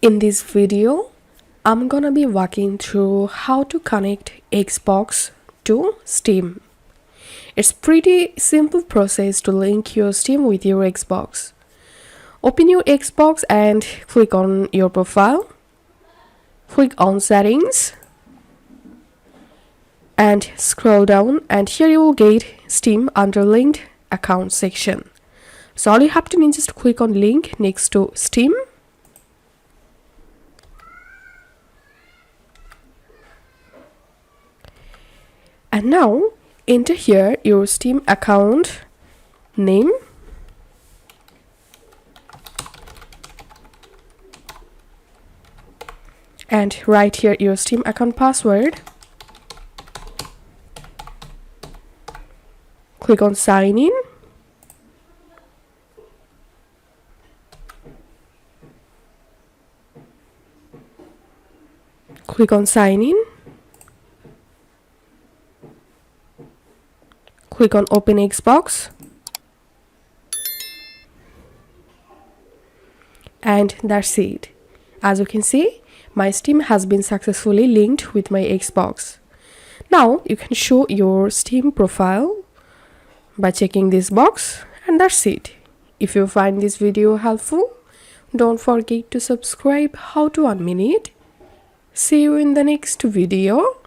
In this video, I'm gonna be walking through how to connect Xbox to Steam. It's pretty simple process to link your Steam with your Xbox. Open your Xbox and click on your profile. Click on settings and scroll down, and here you will get Steam under linked account section. So all you have to do is just click on link next to Steam. And now enter here your Steam account name, and write here your Steam account password. Click on sign in. Click on sign in. Click on open Xbox. And that's it. As you can see, my Steam has been successfully linked with my Xbox. Now you can show your Steam profile by checking this box, and that's it. If you find this video helpful, don't forget to subscribe How to 1 Minute. See you in the next video.